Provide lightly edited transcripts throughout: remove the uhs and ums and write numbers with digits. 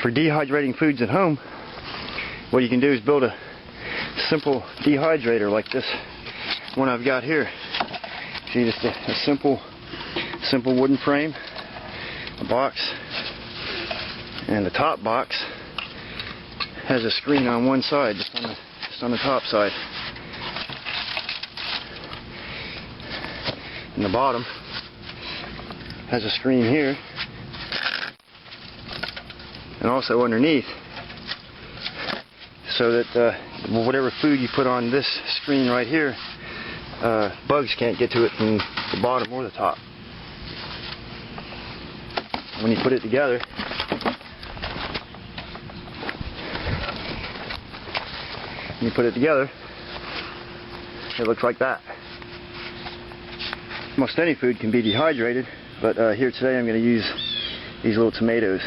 for dehydrating foods at home, what you can do is build a simple dehydrator like this one I've got here. See, just a simple wooden frame, a box, and the top box has a screen on one side, just on the top side. And the bottom has a screen here, and also underneath, so that whatever food you put on this screen right here, bugs can't get to it from the bottom or the top. When you put it together, it looks like that. Most any food can be dehydrated, but here today I'm going to use these little tomatoes.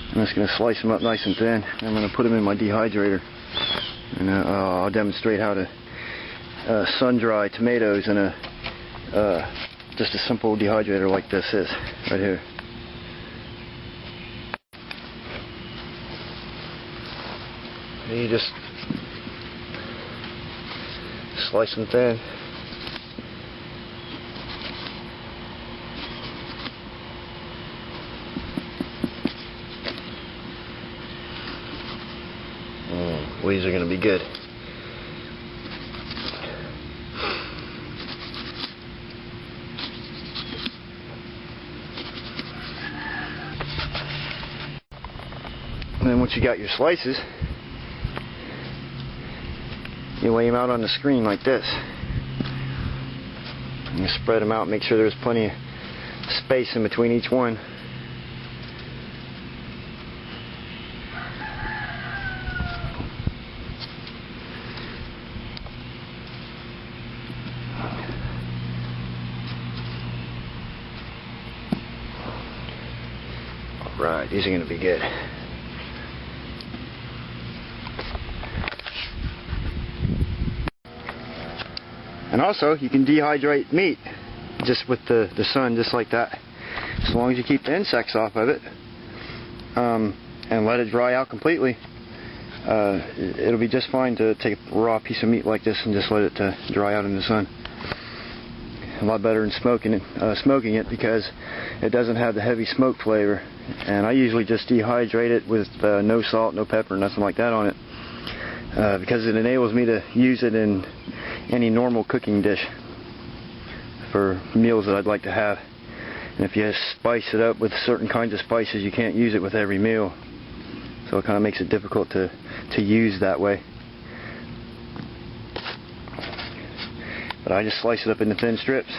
I'm just going to slice them up nice and thin, and I'm going to put them in my dehydrator. And I'll demonstrate how to sun dry tomatoes in just a simple dehydrator like this is right here. You just slice them thin. These are going to be good. And then once you got your slices, you lay them out on the screen like this. And you spread them out, make sure there's plenty of space in between each one. Right, these are going to be good. And also, you can dehydrate meat just with the sun, just like that. As long as you keep the insects off of it and let it dry out completely, it'll be just fine to take a raw piece of meat like this and just let it dry out in the sun. A lot better than smoking it because it doesn't have the heavy smoke flavor. And I usually just dehydrate it with no salt, no pepper, nothing like that on it, because it enables me to use it in any normal cooking dish for meals that I'd like to have. And if you spice it up with certain kinds of spices, you can't use it with every meal, so it kind of makes it difficult to use that way. But I just slice it up into thin strips.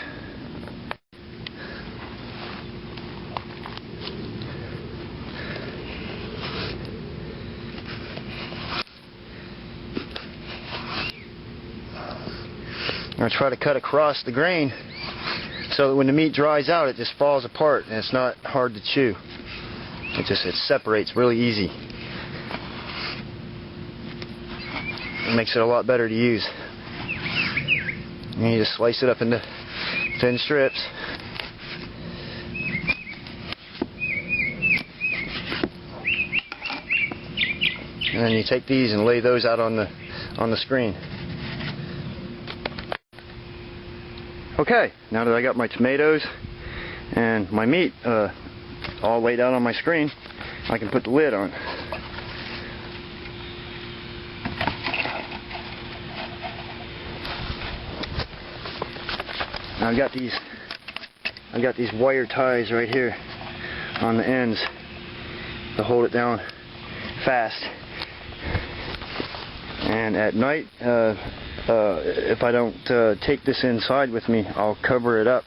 I try to cut across the grain so that when the meat dries out, it just falls apart and it's not hard to chew. It separates really easy. It makes it a lot better to use. And you just slice it up into thin strips. And then you take these and lay those out on the screen. Okay, now that I got my tomatoes and my meat all laid out on my screen, I can put the lid on. Now I've got these wire ties right here on the ends to hold it down fast. And at night, if I don't take this inside with me, I'll cover it up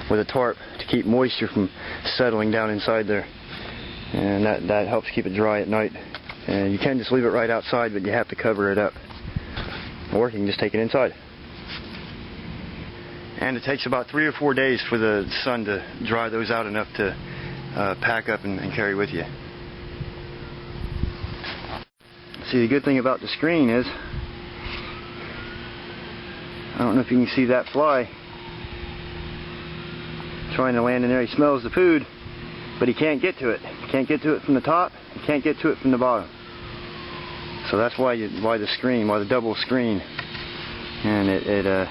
with a tarp to keep moisture from settling down inside there, and that helps keep it dry at night. And you can just leave it right outside, but you have to cover it up, or you can just take it inside. And it takes about 3 or 4 days for the sun to dry those out enough to pack up and carry with you. See, the good thing about the screen is, I don't know if you can see that fly trying to land in there. He smells the food but he can't get to it. He can't get to it from the top. He can't get to it from the bottom. So that's why the double screen, and it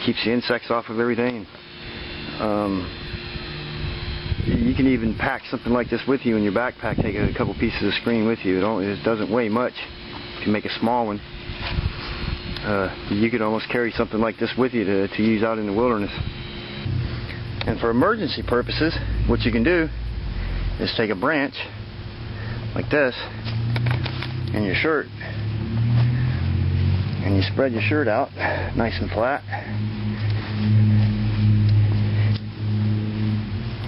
keeps the insects off of everything. You can even pack something like this with you in your backpack. Take a couple pieces of screen with you. It doesn't weigh much. If you make a small one, you could almost carry something like this with you to use out in the wilderness. And for emergency purposes, what you can do is take a branch like this in your shirt, and you spread your shirt out nice and flat.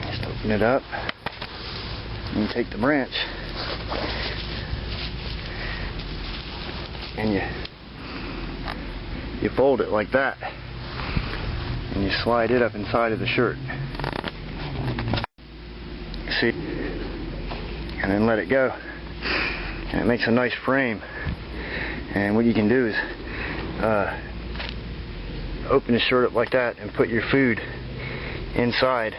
Just open it up, and you take the branch and you fold it like that, and you slide it up inside of the shirt. See? And then let it go. And it makes a nice frame. And what you can do is open the shirt up like that and put your food inside,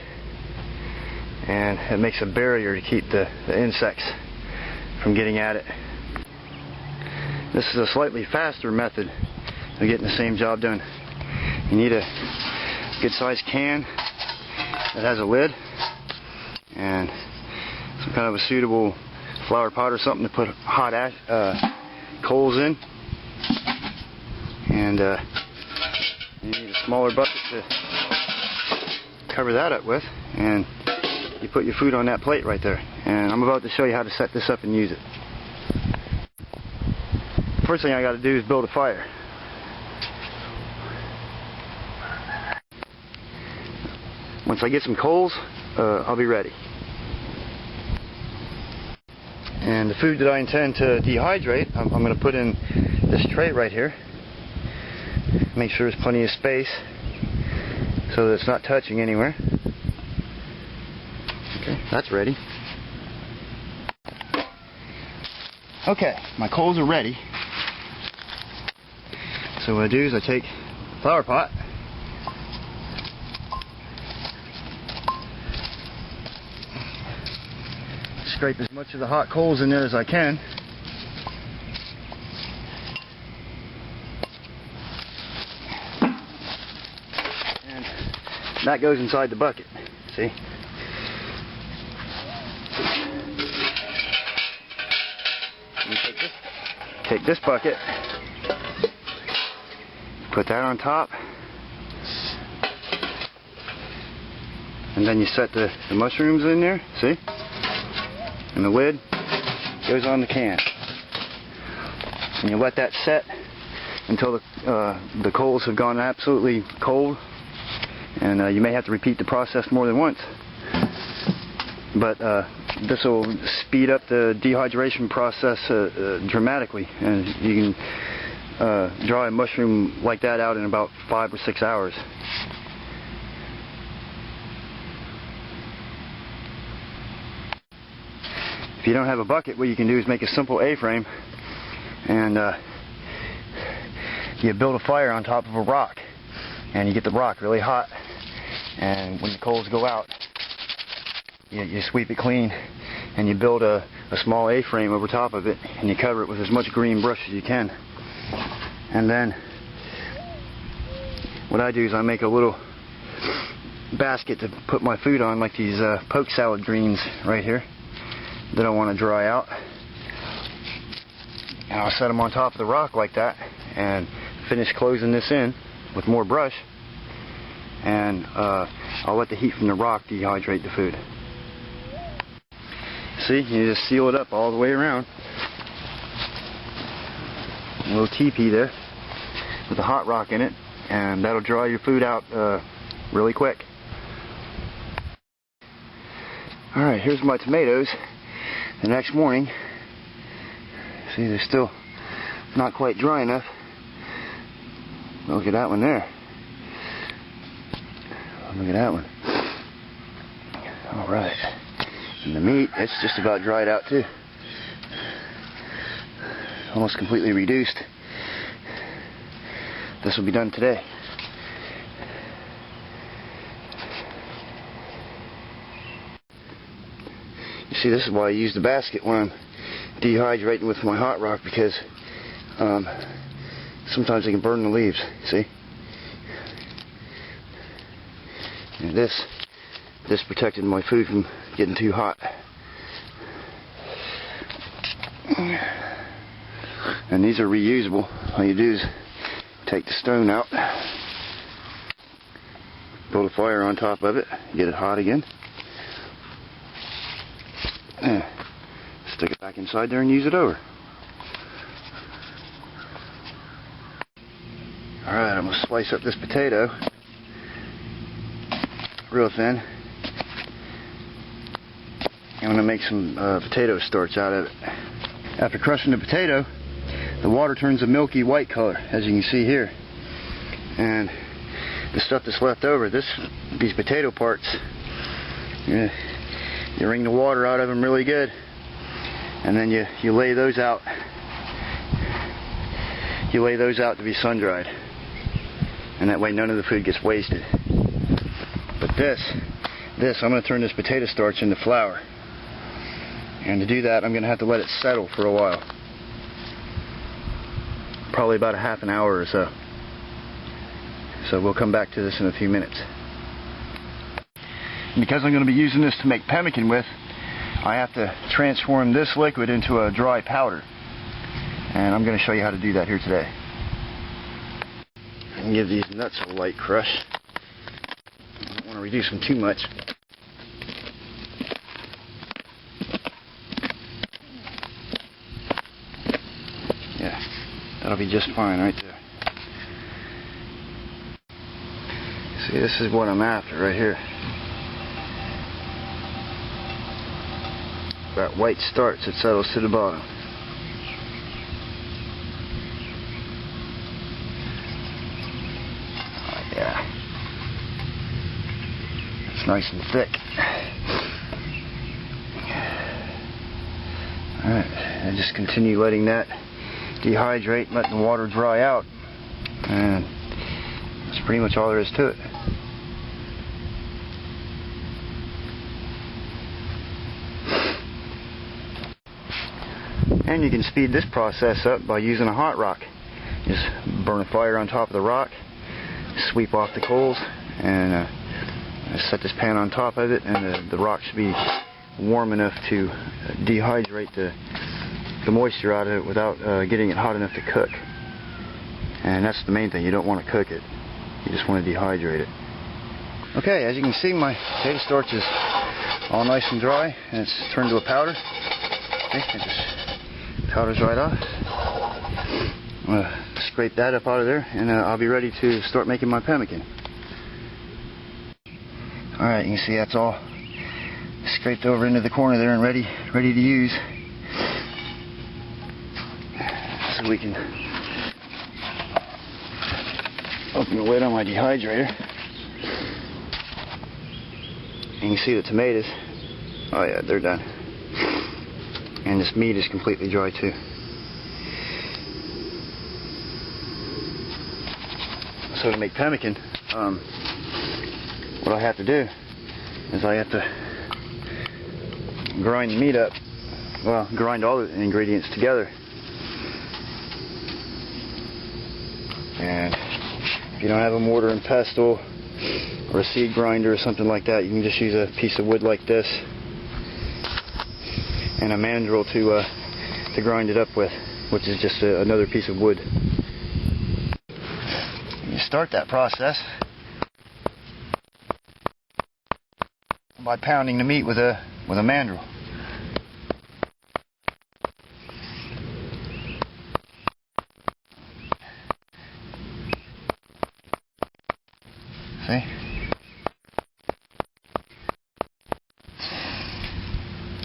and it makes a barrier to keep the insects from getting at it. This is a slightly faster method of getting the same job done. You need a good sized can that has a lid and some kind of a suitable flower pot or something to put hot coals in, and you need a smaller bucket to cover that up with, and you put your food on that plate right there. And I'm about to show you how to set this up and use it. First thing I got to do is build a fire. Once I get some coals, I'll be ready. And the food that I intend to dehydrate, I'm going to put in this tray right here. Make sure there's plenty of space so that it's not touching anywhere. Okay, that's ready. Okay, my coals are ready. So what I do is I take the flower pot, scrape as much of the hot coals in there as I can. And that goes inside the bucket. See? You take this bucket, put that on top, and then you set the mushrooms in there. See? And the lid goes on the can, and you let that set until the coals have gone absolutely cold, and you may have to repeat the process more than once, but this will speed up the dehydration process dramatically, and you can dry a mushroom like that out in about 5 or 6 hours. If you don't have a bucket, what you can do is make a simple A-frame, and you build a fire on top of a rock, and you get the rock really hot, and when the coals go out, you sweep it clean, and you build a small A-frame over top of it, and you cover it with as much green brush as you can. And then what I do is I make a little basket to put my food on, like these poke salad greens right here that I want to dry out, and I'll set them on top of the rock like that, and finish closing this in with more brush, and I'll let the heat from the rock dehydrate the food. See, you just seal it up all the way around. A little teepee there with a hot rock in it, and that'll dry your food out really quick. Alright, here's my tomatoes. The next morning, see, they're still not quite dry enough. Look at that one there. Look at that one. Alright. And the meat, it's just about dried out too. Almost completely reduced. This will be done today. See, this is why I use the basket when I'm dehydrating with my hot rock, because sometimes they can burn the leaves. See? And this protected my food from getting too hot. And these are reusable. All you do is take the stone out, build a fire on top of it, get it hot again, and stick it back inside there and use it over. Alright, I'm going to slice up this potato real thin. I'm going to make some potato starch out of it. After crushing the potato, the water turns a milky white color, as you can see here. And the stuff that's left over, these potato parts, you wring the water out of them really good, and then you lay those out. You lay those out to be sun dried, and that way none of the food gets wasted. But this, I'm going to turn this potato starch into flour. And to do that, I'm going to have to let it settle for a while. Probably about a half an hour or so. So we'll come back to this in a few minutes. And because I'm going to be using this to make pemmican with, I have to transform this liquid into a dry powder. And I'm going to show you how to do that here today. I can give these nuts a light crush. I don't want to reduce them too much. Yeah, that'll be just fine right there. See, this is what I'm after right here. That white starch that settles to the bottom. Oh, yeah. It's nice and thick. Alright, and just continue letting that dehydrate, letting the water dry out, and that's pretty much all there is to it. And you can speed this process up by using a hot rock. Just burn a fire on top of the rock, sweep off the coals, and set this pan on top of it, and the rock should be warm enough to dehydrate the moisture out of it without getting it hot enough to cook. And that's the main thing. You don't want to cook it. You just want to dehydrate it. Okay, as you can see, my potato starch is all nice and dry, and it's turned to a powder. Okay, it just powders right off. I'm going to scrape that up out of there, and I'll be ready to start making my pemmican. Alright, you can see that's all scraped over into the corner there and ready to use. So we can open the lid on my dehydrator. And you can see the tomatoes. Oh yeah, they're done. And this meat is completely dry too. So to make pemmican, what I have to do is I have to grind the meat up. Well, grind all the ingredients together. And if you don't have a mortar and pestle or a seed grinder or something like that, you can just use a piece of wood like this and a mandrel to grind it up with, which is just another piece of wood. You start that process by pounding the meat with a mandrel. See?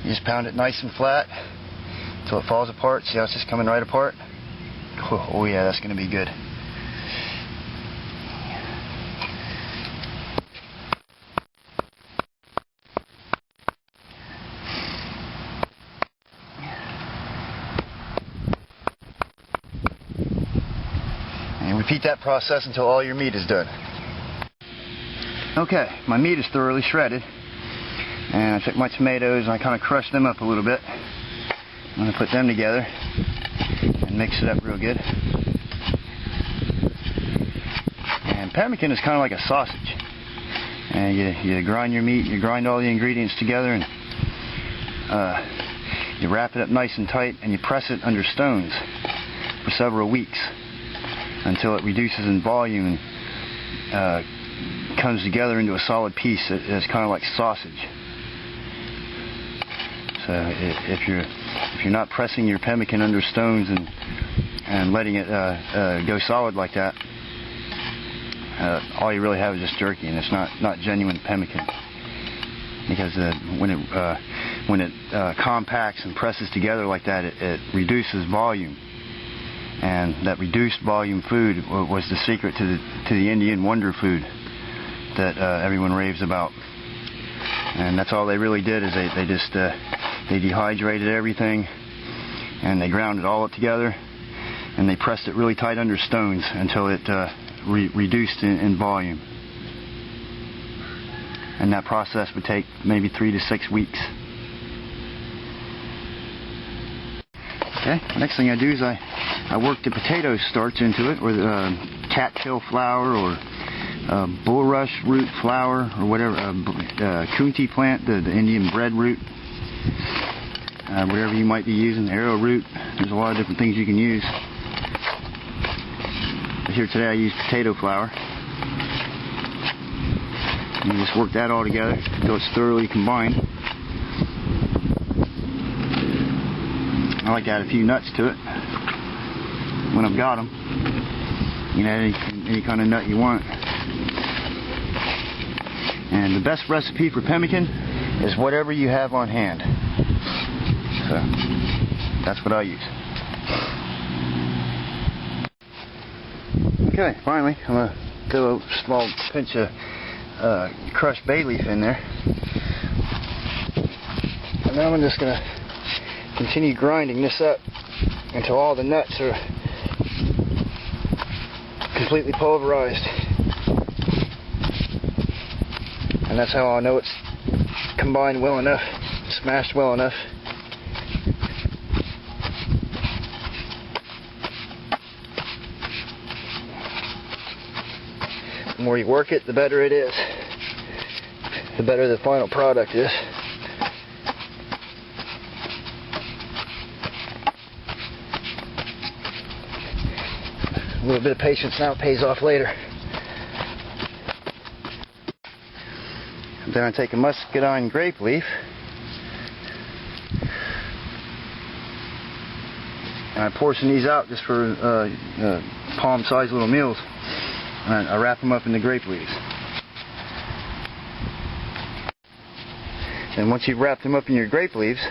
You just pound it nice and flat until it falls apart. See how it's just coming right apart? Oh yeah, that's going to be good. And repeat that process until all your meat is done. Okay, my meat is thoroughly shredded, And I took my tomatoes and I kind of crushed them up a little bit. I'm going to put them together and mix it up real good. And pemmican is kind of like a sausage. And you grind your meat, you grind all the ingredients together, and you wrap it up nice and tight, and you press it under stones for several weeks until it reduces in volume and comes together into a solid piece that's kind of like sausage. So if you're not pressing your pemmican under stones and letting it go solid like that, all you really have is just jerky, and it's not genuine pemmican. Because when it compacts and presses together like that, it reduces volume, and that reduced volume food was the secret to the Indian wonder food that everyone raves about. And that's all they really did, is they dehydrated everything, and they ground it all up together, and they pressed it really tight under stones until it reduced in volume. And that process would take maybe 3 to 6 weeks. Okay, next thing I do is I work the potato starch into it, or the cattail flour, or bulrush root flour, or whatever, kunti plant, the Indian bread root, whatever you might be using, arrowroot. There's a lot of different things you can use. But here today I use potato flour. And you just work that all together until it's thoroughly combined. I like to add a few nuts to it when I've got them. You know, any kind of nut you want. And the best recipe for pemmican is whatever you have on hand. So that's what I use. Okay, finally, I'm going to throw a small pinch of crushed bay leaf in there. And now I'm just going to continue grinding this up until all the nuts are completely pulverized. And that's how I know it's combined well enough, smashed well enough. The more you work it, the better it is. The better the final product is. A little bit of patience now pays off later. Then I take a muscadine grape leaf and I portion these out just for palm-sized little meals. And I wrap them up in the grape leaves. And once you've wrapped them up in your grape leaves,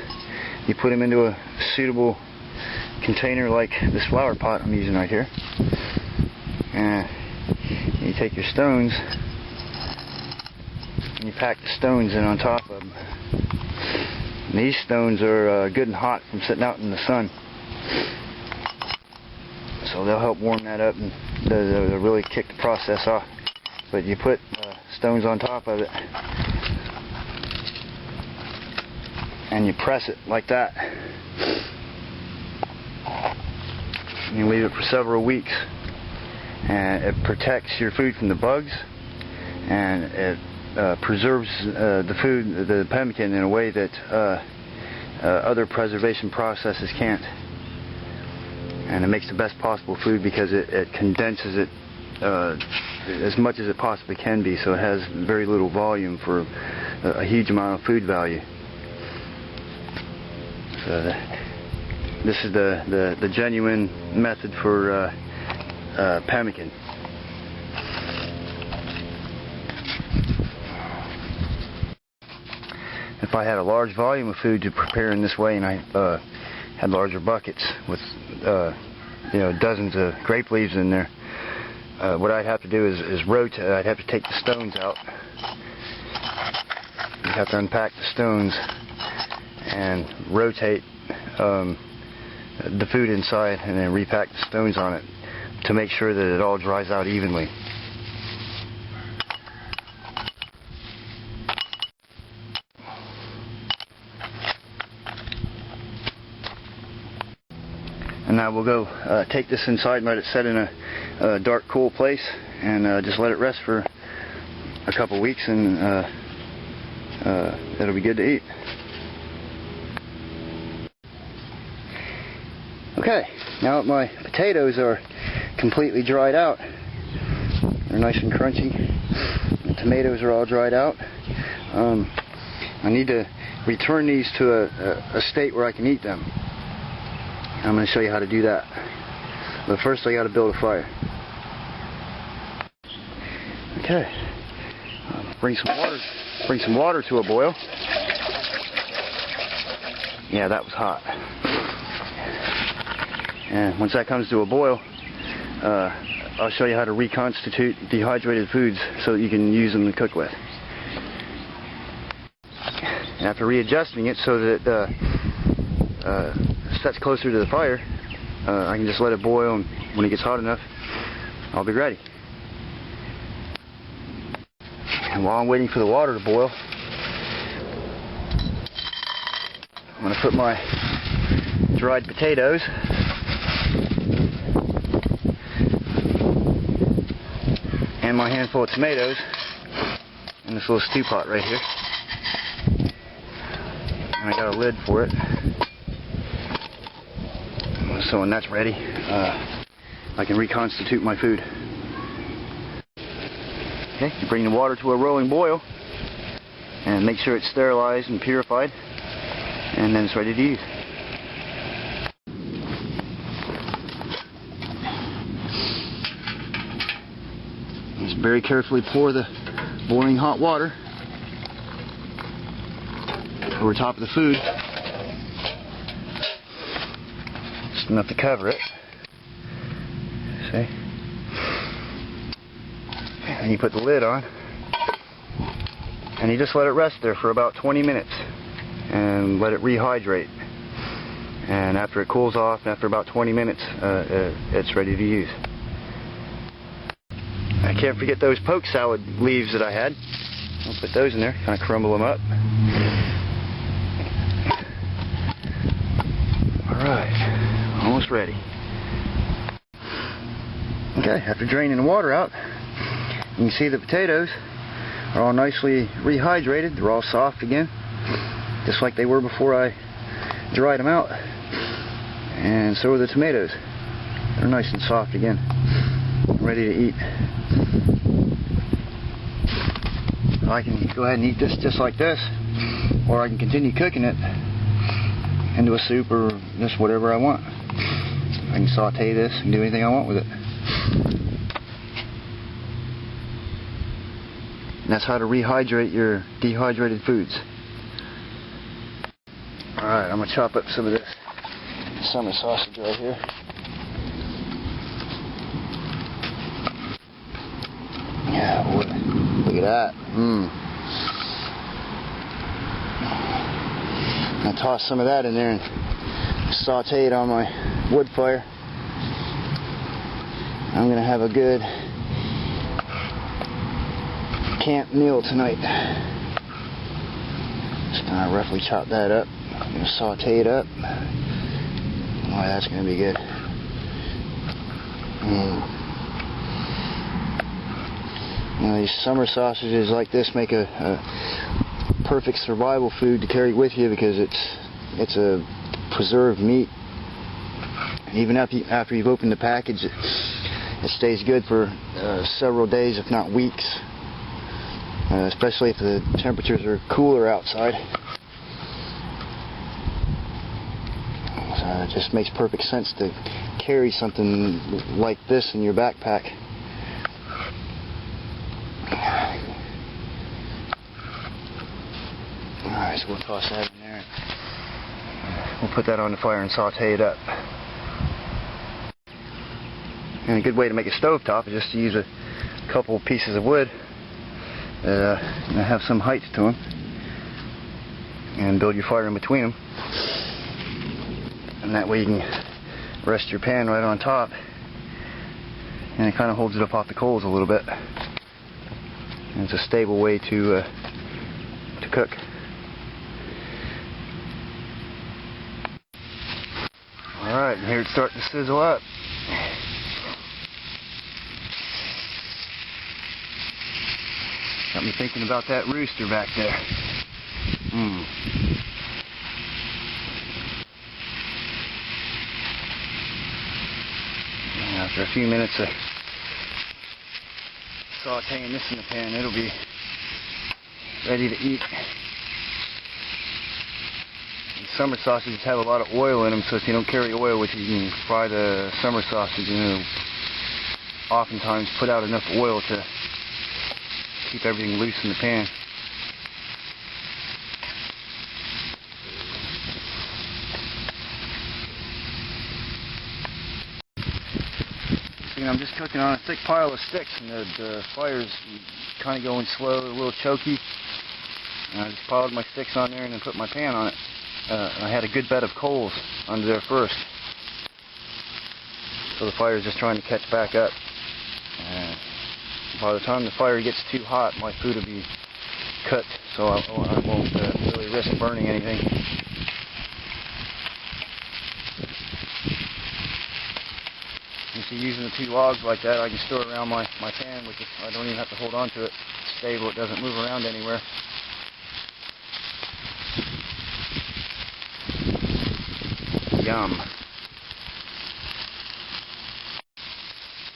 you put them into a suitable container like this flower pot I'm using right here. And you take your stones and you pack the stones in on top of them. And these stones are good and hot from sitting out in the sun. So they'll help warm that up and they'll really kick the process off. But you put stones on top of it and you press it like that. And you leave it for several weeks. And it protects your food from the bugs, and it preserves the food, the pemmican, in a way that other preservation processes can't. And it makes the best possible food because it condenses it as much as it possibly can be, so it has very little volume for a huge amount of food value. So this is the genuine method for pemmican. If I had a large volume of food to prepare in this way, and I had larger buckets with dozens of grape leaves in there, what I'd have to do is rotate. I'd have to take the stones out. You'd have to unpack the stones and rotate the food inside, and then repack the stones on it to make sure that it all dries out evenly. And now we'll go take this inside and let it set in a dark, cool place, and just let it rest for a couple weeks, and it'll be good to eat. Okay, now that my potatoes are completely dried out, they're nice and crunchy, the tomatoes are all dried out, I need to return these to a state where I can eat them. I'm going to show you how to do that. But first I got to build a fire. Okay, bring some water to a boil. Yeah, that was hot. And once that comes to a boil, I'll show you how to reconstitute dehydrated foods so that you can use them to cook with. And after readjusting it so that it sets closer to the fire, I can just let it boil, and when it gets hot enough, I'll be ready. And while I'm waiting for the water to boil, I'm going to put my dried potatoes and my handful of tomatoes in this little stew pot right here. And I got a lid for it. So when that's ready, I can reconstitute my food. Okay, you bring the water to a rolling boil and make sure it's sterilized and purified, and then it's ready to use. Just very carefully pour the boiling hot water over top of the food, just enough to cover it. See? And you put the lid on, and you just let it rest there for about 20 minutes and let it rehydrate. And after it cools off, after about 20 minutes, it's ready to use. I can't forget those poke salad leaves that I had. I'll put those in there, kind of crumble them up. Alright, almost ready. Okay, after draining the water out, you can see the potatoes are all nicely rehydrated. They're all soft again, just like they were before I dried them out. And so are the tomatoes. They're nice and soft again, ready to eat. I can go ahead and eat this just like this, or I can continue cooking it into a soup or just whatever I want. I can saute this and do anything I want with it. And that's how to rehydrate your dehydrated foods. Alright, I'm going to chop up some of this summer sausage right here. Yeah, boy. Look at that. I'll toss some of that in there and saute it on my wood fire. I'm going to have a good camp meal tonight. Just kind of roughly chop that up. I'm going to saute it up. Boy, that's going to be good. You know, these summer sausages like this make a perfect survival food to carry with you, because it's a preserved meat. And even after you've opened the package, it stays good for several days, if not weeks. Especially if the temperatures are cooler outside. So it just makes perfect sense to carry something like this in your backpack. Alright, so we'll toss that in there. We'll put that on the fire and saute it up. And a good way to make a stovetop is just to use a couple pieces of wood that have some height to them, and build your fire in between them. And that way you can rest your pan right on top, and it kind of holds it up off the coals a little bit. And it's a stable way to cook. Alright. Alright, and here it's starting to sizzle up. Got me thinking about that rooster back there. And after a few minutes of sauteing this in the pan, it'll be ready to eat. And summer sausages have a lot of oil in them, so if you don't carry oil with you, you can fry the summer sausage and it'll oftentimes put out enough oil to keep everything loose in the pan. I'm just cooking on a thick pile of sticks, and the fire's kind of going slow, a little choky. And I just piled my sticks on there and then put my pan on it. I had a good bed of coals under there first, so the fire's just trying to catch back up. By the time the fire gets too hot, my food will be cooked, so I won't really risk burning anything. You see, using the 2 logs like that, I can store it around my pan, which I don't even have to hold on to it. It's stable, it doesn't move around anywhere. Yum.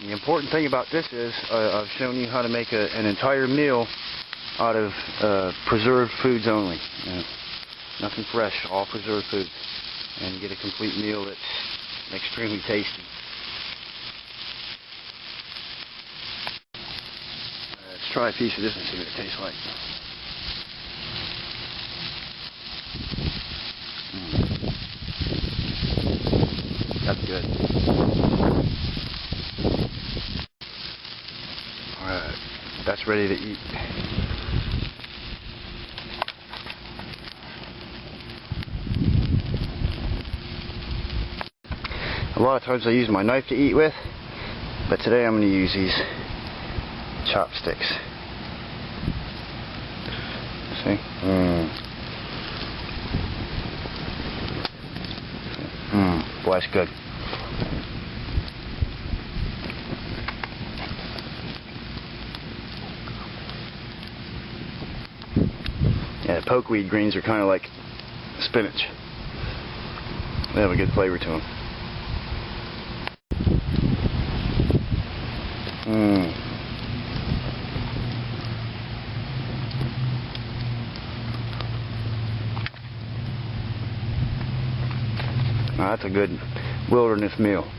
The important thing about this is I've shown you how to make an entire meal out of preserved foods only. Nothing fresh, all preserved foods. And you get a complete meal that's extremely tasty. Let's try a piece of this and see what it tastes like. That's good. Alright, that's ready to eat. A lot of times I use my knife to eat with, but today I'm going to use these chopsticks. See? Boy, that's good. Yeah, pokeweed greens are kind of like spinach. They have a good flavor to them. Now that's a good wilderness meal.